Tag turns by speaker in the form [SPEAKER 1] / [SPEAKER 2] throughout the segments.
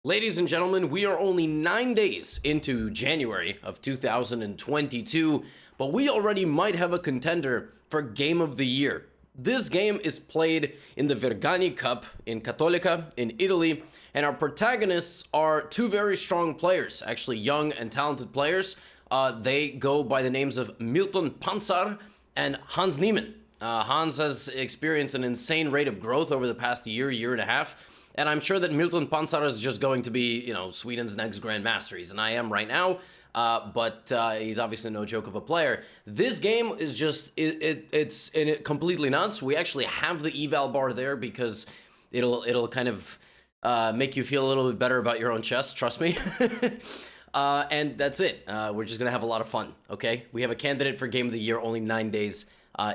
[SPEAKER 1] Ladies and gentlemen, we are only 9 days into January of 2022, but we already might have a contender for Game of the Year. This game is played in the Vergani Cup in Cattolica in Italy, and our protagonists are two very strong players, actually young and talented players. They go by the names of Milton Pancar and Hans Niemann. Hans has experienced an insane rate of growth over the past year and a half. And I'm sure that Milton Pancar is just going to be, Sweden's next Grandmaster. He's an IM right now, but he's obviously no joke of a player. This game is just, it's completely nuts. We actually have the eval bar there because it'll kind of make you feel a little bit better about your own chest, trust me. And that's it. We're just going to have a lot of fun, okay? We have a candidate for Game of the Year only 9 days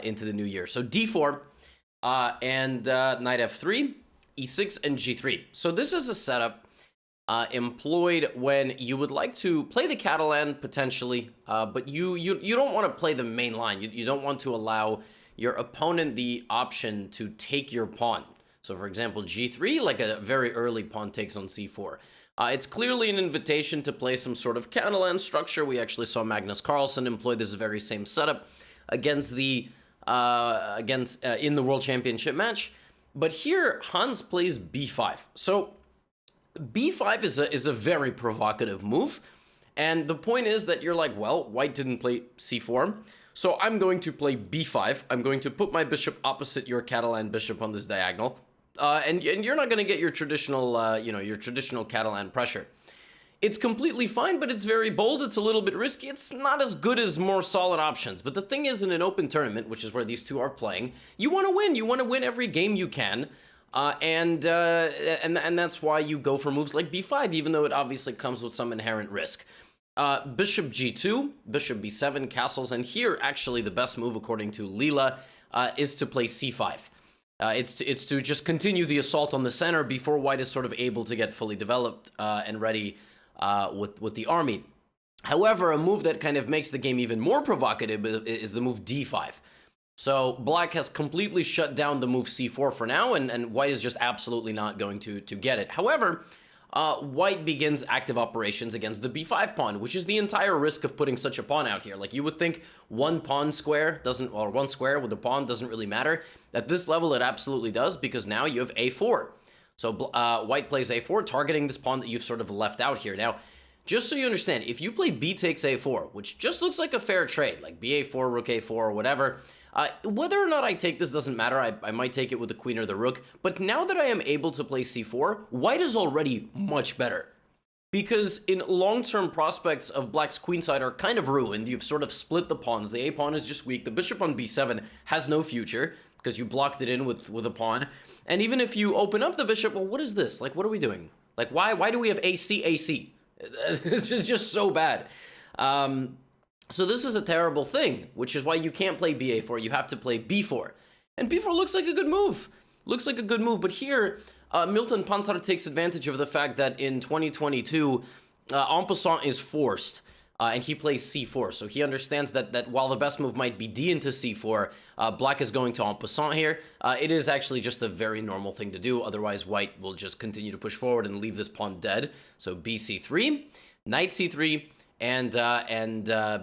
[SPEAKER 1] into the new year. So D4 and Knight F3. E6 and G3. So this is a setup employed when you would like to play the Catalan potentially, but you don't want to play the main line. You don't want to allow your opponent the option to take your pawn. So for example, G3, like a very early pawn takes on C4. It's clearly an invitation to play some sort of Catalan structure. We actually saw Magnus Carlsen employ this very same setup against the in the World Championship match. But here, Hans plays b5. So b5 is a very provocative move. And the point is that you're like, well, white didn't play c4. So I'm going to play b5. I'm going to put my bishop opposite your Catalan bishop on this diagonal. And you're not going to get your traditional, your traditional Catalan pressure. It's completely fine, but it's very bold. It's a little bit risky. It's not as good as more solid options. But the thing is, in an open tournament, which is where these two are playing, you want to win. You want to win every game you can. And that's why you go for moves like b5, even though it obviously comes with some inherent risk. Bishop g2, bishop b7, castles. And here, actually, the best move, according to Leela, is to play c5. It's to just continue the assault on the center before white is sort of able to get fully developed and ready with the army. However, a move that kind of makes the game even more provocative is the move d5. So black has completely shut down the move c4 for now, and white is just absolutely not going to get it. However, white begins active operations against the b5 pawn, which is the entire risk of putting such a pawn out here. Like, you would think one square with a pawn doesn't really matter. At this level, it absolutely does, because now you have a4. So white plays a4, targeting this pawn that you've sort of left out here. Now, just so you understand, if you play b takes a4, which just looks like a fair trade, like ba4, rook a4, or whatever, whether or not I take this doesn't matter. I might take it with the queen or the rook. But now that I am able to play c4, white is already much better. Because in long-term prospects of black's queenside are kind of ruined. You've sort of split the pawns. The a pawn is just weak. The bishop on b7 has no future, because you blocked it in with a pawn. And even if you open up the bishop, well, what is this? Like, what are we doing? Like, why do we have AC? It's just so bad. So this is a terrible thing, which is why you can't play ba4. You have to play b4. And b4 looks like a good move. But here, Milton Pancar takes advantage of the fact that in 2022, en passant is forced. And he plays c4, so he understands that while the best move might be d into c4, black is going to en passant here. It is actually just a very normal thing to do, otherwise white will just continue to push forward and leave this pawn dead. So bc3, knight c3, and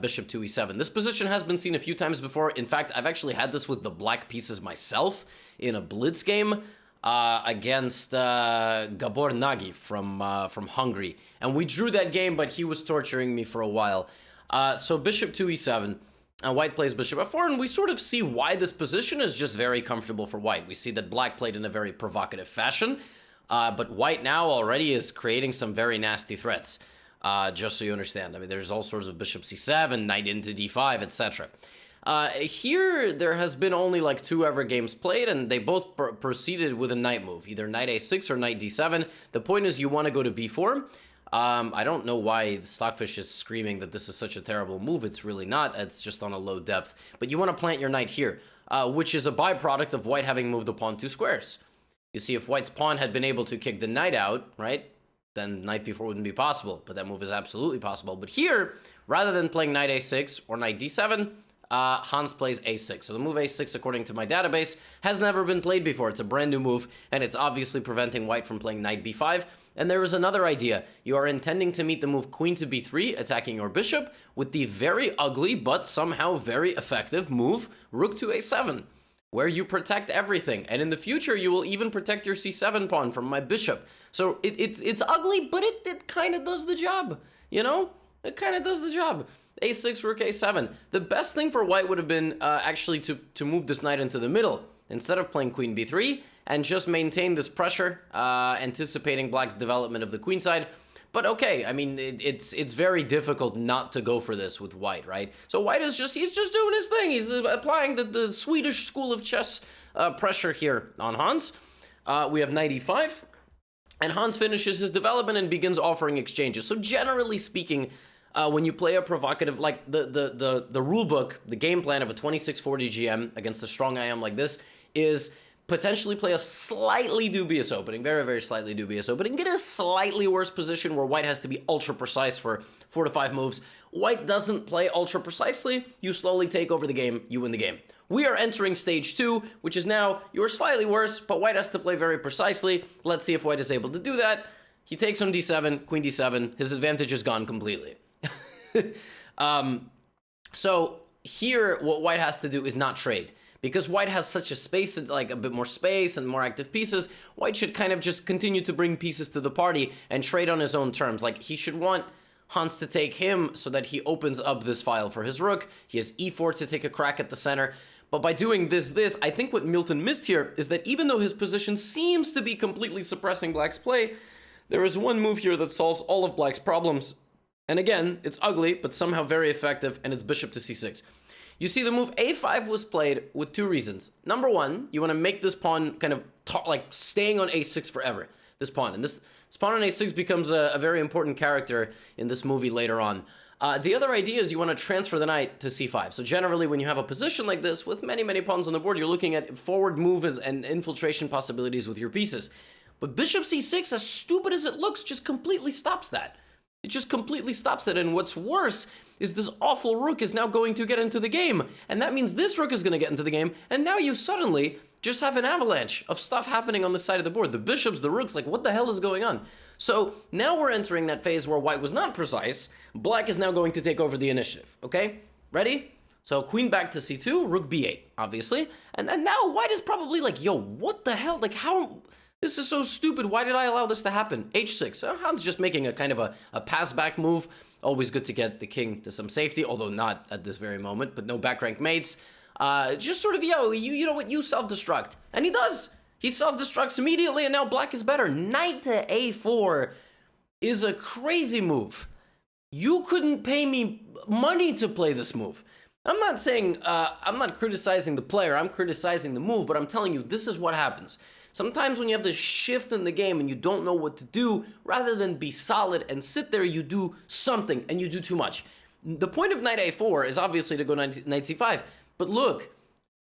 [SPEAKER 1] bishop to e7. This position has been seen a few times before. In fact, I've actually had this with the black pieces myself in a blitz game against Gabor Nagy from Hungary. And we drew that game, but he was torturing me for a while. So bishop to e7, and white plays bishop f4, and we sort of see why this position is just very comfortable for white. We see that black played in a very provocative fashion, but white now already is creating some very nasty threats, just so you understand. I mean, there's all sorts of bishop c7, knight into d5, etc. Here, there has been only like 2 ever games played, and they both proceeded with a knight move, either knight a6 or knight d7. The point is you want to go to b4. I don't know why the Stockfish is screaming that this is such a terrible move. It's really not. It's just on a low depth. But you want to plant your knight here, which is a byproduct of white having moved the pawn 2 squares. You see, if white's pawn had been able to kick the knight out, right, then knight b4 wouldn't be possible. But that move is absolutely possible. But here, rather than playing knight a6 or knight d7, Hans plays a6. So the move a6, according to my database, has never been played before. It's a brand new move, and it's obviously preventing white from playing knight b5. And there is another idea. You are intending to meet the move queen to b3, attacking your bishop, with the very ugly but somehow very effective move rook to a7, where you protect everything. And in the future, you will even protect your c7 pawn from my bishop. So it's ugly, but it kind of does the job, you know? It kind of does the job. a6, rook a7. The best thing for white would have been actually to move this knight into the middle, instead of playing queen b3, and just maintain this pressure, anticipating black's development of the queen side. But okay, I mean, it's very difficult not to go for this with white, right? So white is he's just doing his thing. He's applying the Swedish school of chess pressure here on Hans. We have knight e5, and Hans finishes his development and begins offering exchanges. So generally speaking, when you play a provocative, like the rule book, the game plan of a 2640 GM against a strong IM like this is potentially play a slightly dubious opening, very, very slightly dubious opening, get a slightly worse position where white has to be ultra precise for 4 to 5 moves. White doesn't play ultra precisely, you slowly take over the game, you win the game. We are entering stage 2, which is now, you're slightly worse, but white has to play very precisely. Let's see if white is able to do that. He takes on d7, queen d7, his advantage is gone completely. So here, what white has to do is not trade. Because white has such a space, like a bit more space and more active pieces, white should kind of just continue to bring pieces to the party and trade on his own terms. Like, he should want Hans to take him so that he opens up this file for his rook. He has e4 to take a crack at the center. But by doing this, I think what Milton missed here is that even though his position seems to be completely suppressing black's play, there is one move here that solves all of black's problems. And again, it's ugly, but somehow very effective, and it's bishop to c6. You see, the move a5 was played with 2 reasons. Number one, you want to make this pawn kind of like staying on a6 forever, this pawn. And this pawn on a6 becomes a very important character in this movie later on. The other idea is you want to transfer the knight to c5. So generally, when you have a position like this with many, many pawns on the board, you're looking at forward moves and infiltration possibilities with your pieces. But bishop c6, as stupid as it looks, just completely stops that. It just completely stops it, and what's worse is this awful rook is now going to get into the game, and that means this rook is going to get into the game, and now you suddenly just have an avalanche of stuff happening on the side of the board. The bishops, the rooks, like, what the hell is going on? So now we're entering that phase where white was not precise. Black is now going to take over the initiative, okay? Ready? So queen back to c2, rook b8, obviously, and now white is probably like, yo, what the hell? Like, how... This is so stupid. Why did I allow this to happen? h6. Hans just making a kind of a pass-back move. Always good to get the king to some safety, although not at this very moment, but no back rank mates. Just sort of, yo, you know what? You self-destruct. And he does. He self-destructs immediately, and now black is better. Knight to a4 is a crazy move. You couldn't pay me money to play this move. I'm not saying, I'm not criticizing the player. I'm criticizing the move, but I'm telling you, this is what happens. Sometimes when you have this shift in the game and you don't know what to do, rather than be solid and sit there, you do something and you do too much. The point of knight a4 is obviously to go knight c5, but look,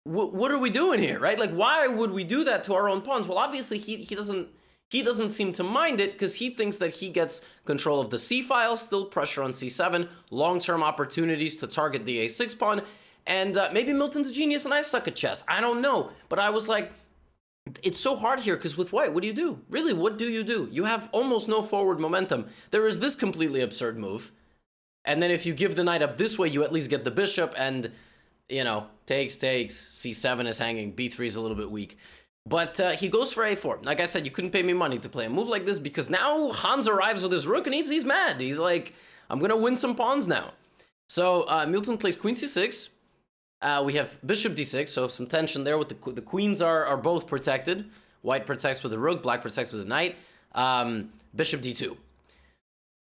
[SPEAKER 1] what are we doing here, right? Like, why would we do that to our own pawns? Well, obviously he doesn't seem to mind it because he thinks that he gets control of the c file, still pressure on c7, long-term opportunities to target the a6 pawn, and maybe Milton's a genius and I suck at chess. I don't know, but I was like, it's so hard here because with white, what do you do? Really, what do you do? You have almost no forward momentum. There is this completely absurd move. And then if you give the knight up this way, you at least get the bishop and, you know, takes, c7 is hanging, b3 is a little bit weak. But he goes for a4. Like I said, you couldn't pay me money to play a move like this because now Hans arrives with his rook and he's mad. He's like, I'm going to win some pawns now. So Milton plays queen c6. We have bishop d6, so some tension there with the queens are both protected. White protects with the rook, black protects with the knight. Bishop d2.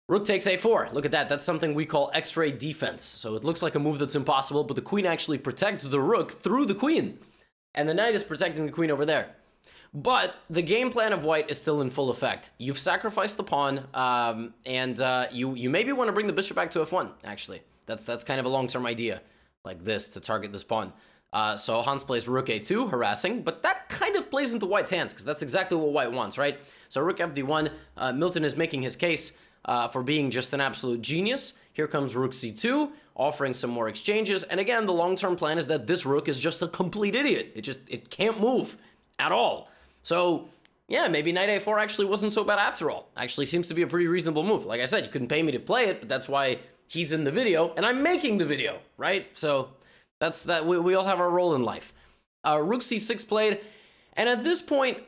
[SPEAKER 1] Rook takes a4. Look at that. That's something we call X-ray defense. So it looks like a move that's impossible, but the queen actually protects the rook through the queen. And the knight is protecting the queen over there. But the game plan of white is still in full effect. You've sacrificed the pawn, and you maybe want to bring the bishop back to f1, actually. That's kind of a long-term idea, like this, to target this pawn. So Hans plays rook a2, harassing, but that kind of plays into white's hands, because that's exactly what white wants, right? So rook fd1, Milton is making his case for being just an absolute genius. Here comes rook c2, offering some more exchanges, and again, the long-term plan is that this rook is just a complete idiot. It can't move at all. So yeah, maybe knight a4 actually wasn't so bad after all. Actually seems to be a pretty reasonable move. Like I said, you couldn't pay me to play it, but that's why he's in the video, and I'm making the video, right? So that's that. We all have our role in life. Rook c6 played, and at this point,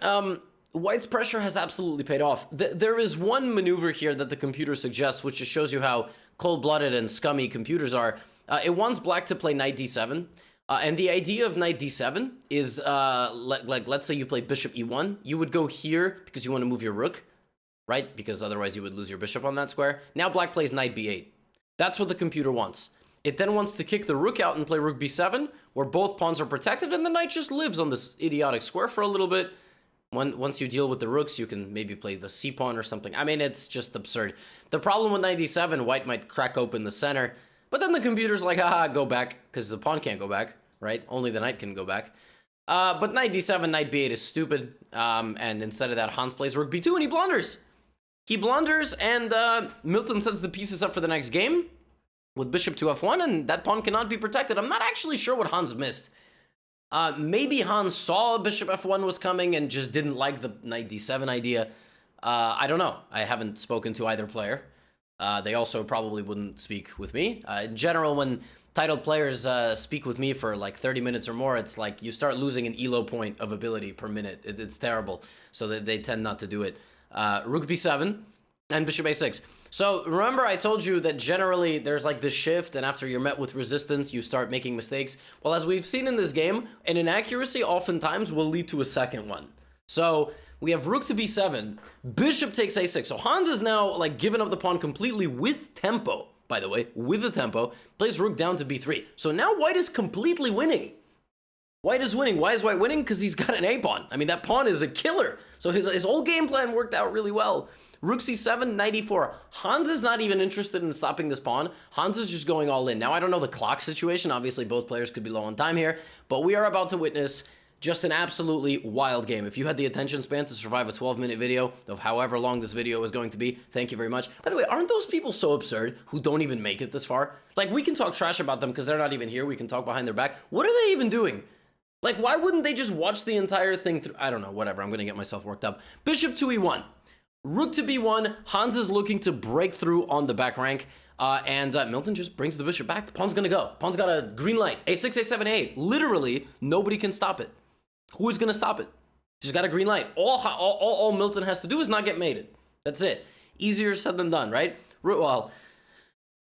[SPEAKER 1] White's pressure has absolutely paid off. There is one maneuver here that the computer suggests, which just shows you how cold-blooded and scummy computers are. It wants black to play knight d7. And the idea of knight d7 is, let's say you play bishop e1, you would go here because you want to move your rook, right? Because otherwise you would lose your bishop on that square. Now black plays knight b8. That's what the computer wants. It then wants to kick the rook out and play rook b7, where both pawns are protected, and the knight just lives on this idiotic square for a little bit. Once you deal with the rooks, you can maybe play the c-pawn or something. I mean, it's just absurd. The problem with knight d7, white might crack open the center, but then the computer's like, haha, go back, because the pawn can't go back, right? Only the knight can go back. But knight d7, knight b8 is stupid, and instead of that, Hans plays rook b2, and he blunders. He blunders, and Milton sets the pieces up for the next game with bishop to f1, and that pawn cannot be protected. I'm not actually sure what Hans missed. Maybe Hans saw bishop f1 was coming and just didn't like the knight d7 idea. I don't know. I haven't spoken to either player. They also probably wouldn't speak with me. In general, when titled players speak with me for like 30 minutes or more, it's like you start losing an elo point of ability per minute. It's terrible. So they tend not to do it. Rook b7 and bishop a6. So remember I told you that generally there's like this shift, and after you're met with resistance, you start making mistakes. Well, as we've seen in this game, an inaccuracy oftentimes will lead to a second one. So we have rook to b7, bishop takes a6. So Hans is now like given up the pawn completely with tempo, by the way, with the tempo, plays rook down to b3. So now white is completely winning. White is winning. Why is white winning? Because he's got an a-pawn. I mean, that pawn is a killer. So his whole game plan worked out really well. Rook c7, knight e4. Hans is not even interested in stopping this pawn. Hans is just going all in. Now, I don't know the clock situation. Obviously, both players could be low on time here. But we are about to witness just an absolutely wild game. If you had the attention span to survive a 12-minute video of however long this video is going to be, thank you very much. By the way, aren't those people so absurd who don't even make it this far? Like, we can talk trash about them because they're not even here. We can talk behind their back. What are they even doing? Like, why wouldn't they just watch the entire thing through? I don't know, whatever. I'm going to get myself worked up. Bishop to e1. Rook to b1. Hans is looking to break through on the back rank. And Milton just brings the bishop back. The pawn's going to go. Pawn's got a green light. a6, a7, a8. Literally, nobody can stop it. Who is going to stop it? She's got a green light. All Milton has to do is not get mated. That's it. Easier said than done, right? Well,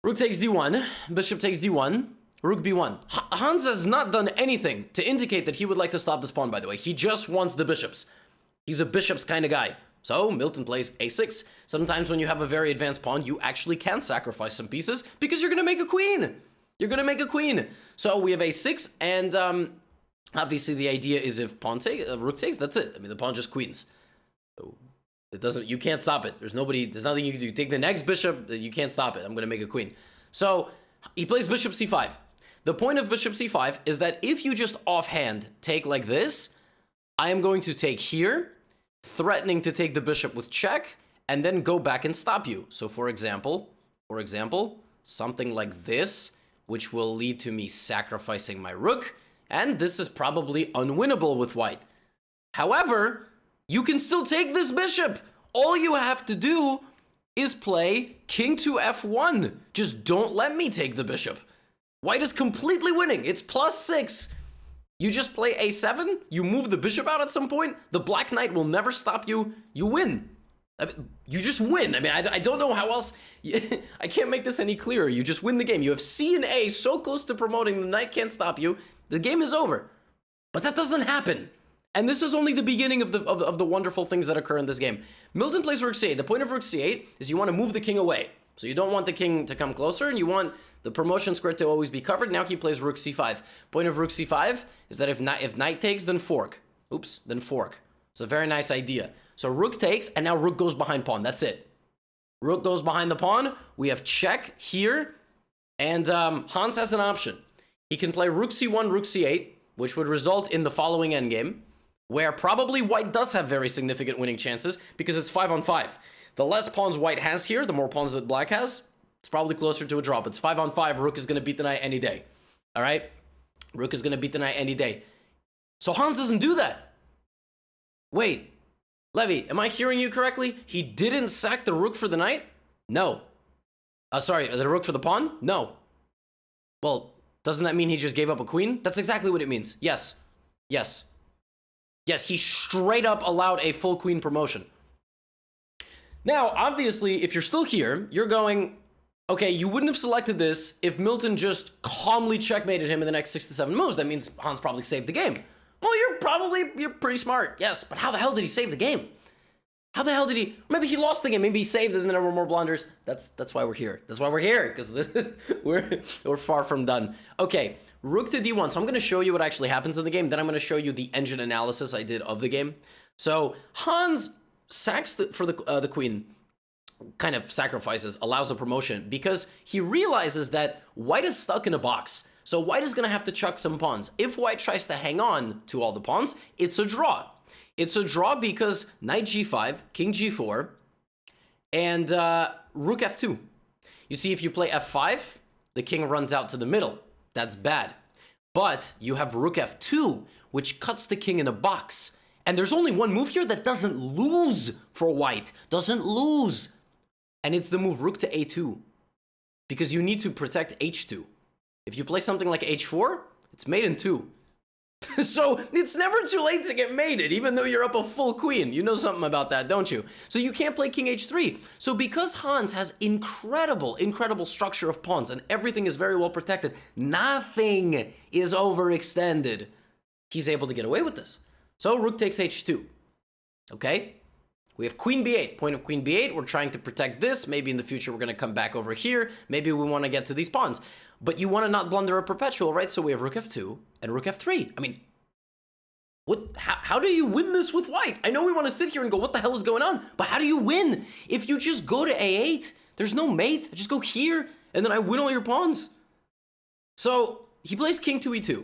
[SPEAKER 1] rook takes d1. Bishop takes d1. Rook b1. Hans has not done anything to indicate that he would like to stop this pawn, by the way. He just wants the bishops. He's a bishops kind of guy. So Milton plays a6. Sometimes when you have a very advanced pawn, you actually can sacrifice some pieces because you're going to make a queen. You're going to make a queen. So we have a6, and obviously the idea is if rook takes, that's it. I mean, the pawn just queens. So it doesn't, you can't stop it. There's nothing you can do. Take the next bishop, you can't stop it. I'm going to make a queen. So he plays bishop c5. The point of bishop c5 is that if you just offhand take like this, I am going to take here, threatening to take the bishop with check, and then go back and stop you. So for example, something like this, which will lead to me sacrificing my rook, and this is probably unwinnable with white. However, you can still take this bishop. All you have to do is play king to f1. Just don't let me take the bishop. White is completely winning. It's +6. You just play a7, you move the bishop out at some point, the black knight will never stop you, you win. I mean, you just win. I mean, I don't know how else, I can't make this any clearer. You just win the game. You have C and A so close to promoting, the knight can't stop you. The game is over. But that doesn't happen. And this is only the beginning of the wonderful things that occur in this game. Milton plays rook c8. The point of rook c8 is you want to move the king away. So you don't want the king to come closer, and you want the promotion square to always be covered. Now he plays rook c5. Point of rook c5 is that if knight takes, then fork. Oops, then fork. It's a very nice idea. So rook takes, and now rook goes behind pawn. That's it. Rook goes behind the pawn. We have check here, and Hans has an option. He can play rook c1, rook c8, which would result in the following endgame, where probably white does have very significant winning chances because it's 5-on-5. The less pawns white has here, the more pawns that black has, it's probably closer to a drop. It's 5-on-5. Rook is going to beat the knight any day. All right? Rook is going to beat the knight any day. So Hans doesn't do that. Wait. Levy, am I hearing you correctly? He didn't sack the rook for the knight? No. Sorry, the rook for the pawn? No. Well, doesn't that mean he just gave up a queen? That's exactly what it means. Yes. Yes. Yes, he straight up allowed a full queen promotion. Now, obviously, if you're still here, you're going, okay, you wouldn't have selected this if Milton just calmly checkmated him in the next 6 to 7 moves. That means Hans probably saved the game. Well, you're pretty smart, yes, but how the hell did he save the game? How the hell did he, maybe he lost the game, maybe he saved it and then there were more blunders. That's why we're here. That's why we're here, because we're far from done. Okay, rook to d1. So I'm going to show you what actually happens in the game. Then I'm going to show you the engine analysis I did of the game. So Hans sacks for the queen, kind of sacrifices, allows a promotion because he realizes that white is stuck in a box. So white is going to have to chuck some pawns. If white tries to hang on to all the pawns, it's a draw. It's a draw because knight g5, king g4, and rook f2. You see, if you play f5, the king runs out to the middle. That's bad. But you have rook f2, which cuts the king in a box. And there's only one move here that doesn't lose for white. Doesn't lose. And it's the move rook to a2. Because you need to protect h2. If you play something like h4, it's mate in 2. So it's never too late to get mated, even though you're up a full queen. You know something about that, don't you? So you can't play king h3. So because Hans has incredible structure of pawns and everything is very well protected, nothing is overextended, he's able to get away with this. So rook takes h2. Okay? We have queen b8, point of queen b8. We're trying to protect this. Maybe in the future we're going to come back over here. Maybe we want to get to these pawns. But you want to not blunder a perpetual, right? So we have rook f2 and rook f3. I mean, how do you win this with white? I know we want to sit here and go, what the hell is going on? But how do you win? If you just go to a8, there's no mate. I just go here, and then I win all your pawns. So he plays king to e2.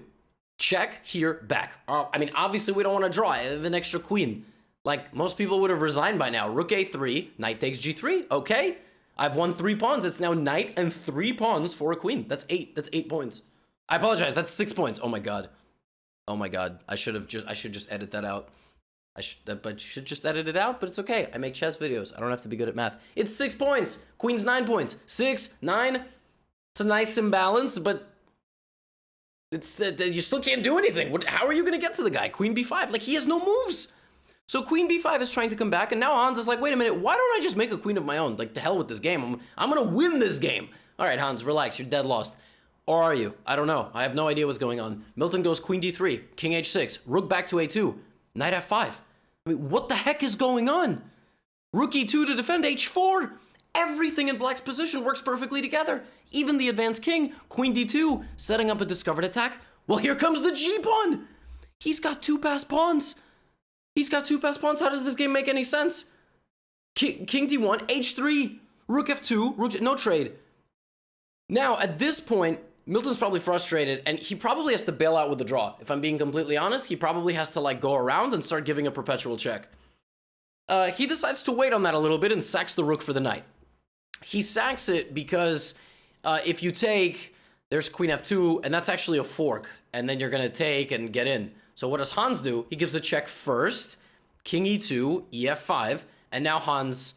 [SPEAKER 1] Check, here, back. I mean, obviously we don't want to draw. I have an extra queen. Like, most people would have resigned by now. Rook a3, knight takes g3. Okay. I've won 3 pawns. It's now knight and 3 pawns for a queen. That's 8. That's 8 points. I apologize. That's 6 points. Oh my god. Oh my god. I should just edit that out. I should just edit it out, but it's okay. I make chess videos. I don't have to be good at math. It's 6 points. Queen's 9 points. 6, 9. It's a nice imbalance, but it's you still can't do anything. How are you going to get to the guy? Queen b5. Like, he has no moves. So queen b5 is trying to come back, and now Hans is like, wait a minute, why don't I just make a queen of my own? Like, to hell with this game. I'm going to win this game. All right, Hans, relax. You're dead lost. Or are you? I don't know. I have no idea what's going on. Milton goes queen d3, king h6, rook back to a2, knight f5. I mean, what the heck is going on? Rook e2 to defend h4. Everything in black's position works perfectly together. Even the advanced king, queen d2, setting up a discovered attack. Well, here comes the g-pawn. He's got 2 passed pawns. He's got 2 passed pawns. How does this game make any sense? King d1, h3, rook f2, rook, no trade. Now, at this point, Milton's probably frustrated, and he probably has to bail out with the draw. If I'm being completely honest, he probably has to, like, go around and start giving a perpetual check. He decides to wait on that a little bit and sacks the rook for the knight. He sacks it because if you take, there's queen f2, and that's actually a fork, and then you're going to take and get in. So what does Hans do? He gives a check first, king e2, ef5, and now Hans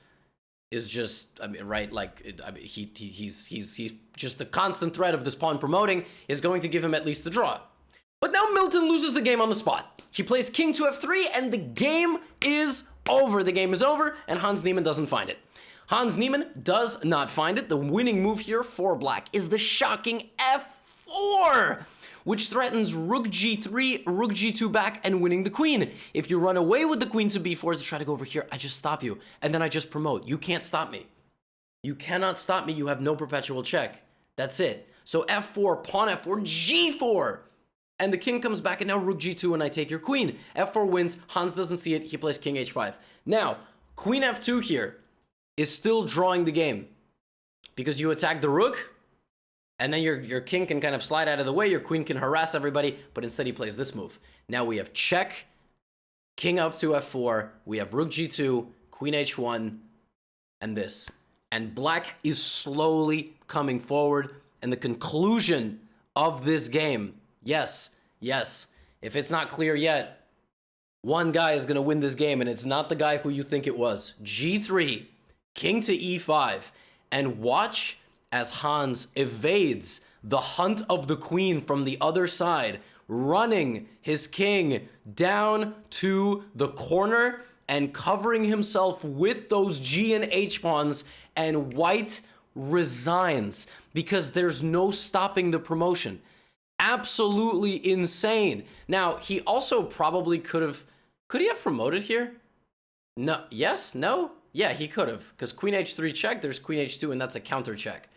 [SPEAKER 1] is just, I mean, right, like, he's just the constant threat of this pawn promoting is going to give him at least the draw. But now Milton loses the game on the spot. He plays king to f3, and the game is over. The game is over, and Hans Niemann doesn't find it. Hans Niemann does not find it. The winning move here for black is the shocking f4, which threatens rook g3, rook g2 back, and winning the queen. If you run away with the queen to b4 to try to go over here, I just stop you, and then I just promote. You can't stop me. You cannot stop me. You have no perpetual check. That's it. So f4, pawn f4, g4. And the king comes back, and now rook g2, and I take your queen. f4 wins. Hans doesn't see it. He plays king h5. Now, queen f2 here is still drawing the game because you attack the rook, and then your king can kind of slide out of the way. Your queen can harass everybody, but instead he plays this move. Now we have check, king up to f4. We have rook g2, queen h1, and this. And black is slowly coming forward. And the conclusion of this game, yes, if it's not clear yet, one guy is going to win this game, and it's not the guy who you think it was. G3, king to E5, and watch as Hans evades the hunt of the queen from the other side, running his king down to the corner and covering himself with those G and H pawns, and white resigns because there's no stopping the promotion. Absolutely insane. Now, he also probably could he have promoted here? No, yes, no? Yeah, he could have, because queen H3 check, there's queen H2, and that's a counter check.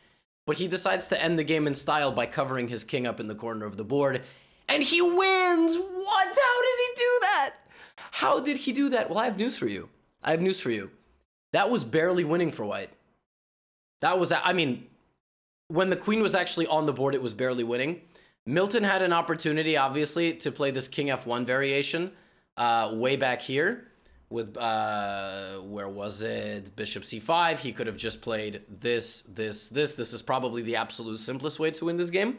[SPEAKER 1] But he decides to end the game in style by covering his king up in the corner of the board, and he wins! What? How did he do that? How did he do that? Well, I have news for you. I have news for you. That was barely winning for white. That was, I mean, when the queen was actually on the board, it was barely winning. Milton had an opportunity, obviously, to play this king F1 variation way back here with, where was it? Bishop C5. He could have just played this. This is probably the absolute simplest way to win this game.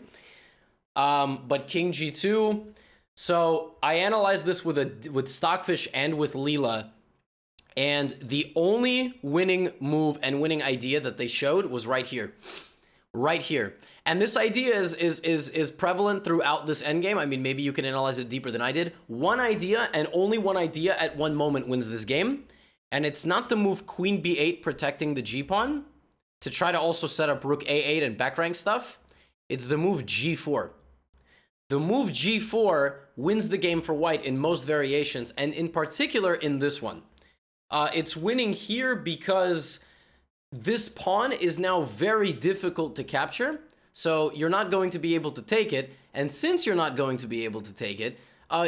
[SPEAKER 1] But king G2. So I analyzed this with Stockfish and with Leela, and the only winning move and winning idea that they showed was right here. Right here. And this idea is prevalent throughout this endgame. I mean, maybe you can analyze it deeper than I did. One idea, and only one idea at one moment, wins this game. And it's not the move queen b8 protecting the g-pawn to try to also set up rook a8 and back rank stuff. It's the move g4. The move g4 wins the game for white in most variations, and in particular in this one. It's winning here because this pawn is now very difficult to capture, so you're not going to be able to take it, and since you're not going to be able to take it,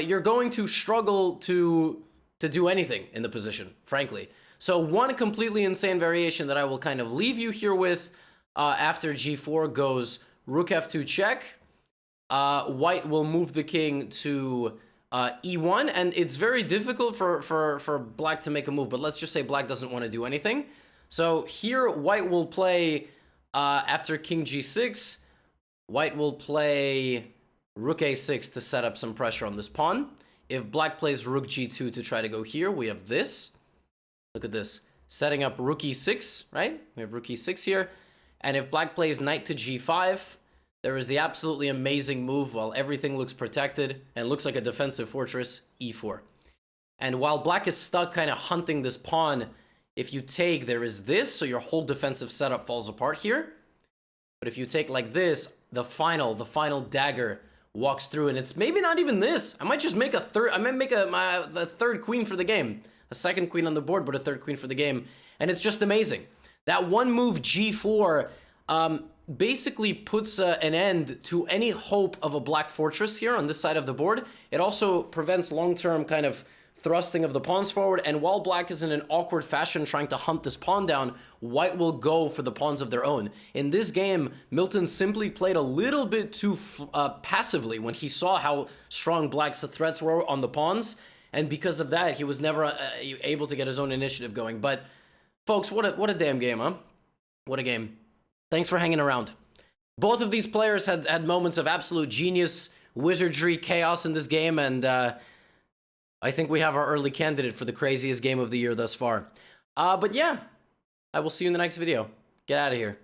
[SPEAKER 1] you're going to struggle to do anything in the position, frankly. So one completely insane variation that I will kind of leave you here with after g4 goes rook f2 check. White will move the king to e1, and it's very difficult for black to make a move, but let's just say black doesn't want to do anything. So here, white will play, after king g6, white will play rook a6 to set up some pressure on this pawn. If black plays rook g2 to try to go here, we have this. Look at this. Setting up rook e6, right? We have rook e6 here. And if black plays knight to g5, there is the absolutely amazing move while everything looks protected and looks like a defensive fortress, e4. And while black is stuck kind of hunting this pawn, if you take, there is this, so your whole defensive setup falls apart here. But if you take like this, the final dagger walks through, and it's maybe not even this. I might just make a third, I might make a third queen for the game. A second queen on the board, but a third queen for the game. And it's just amazing. That one move, g4, basically puts an end to any hope of a black fortress here on this side of the board. It also prevents long-term kind of thrusting of the pawns forward, and while black is in an awkward fashion trying to hunt this pawn down, white will go for the pawns of their own. In this game, Milton simply played a little bit too passively when he saw how strong black's threats were on the pawns, and because of that, he was never able to get his own initiative going. But folks, what a damn game, huh? What a game. Thanks for hanging around. Both of these players had moments of absolute genius, wizardry, chaos in this game, and I think we have our early candidate for the craziest game of the year thus far. But yeah, I will see you in the next video. Get out of here.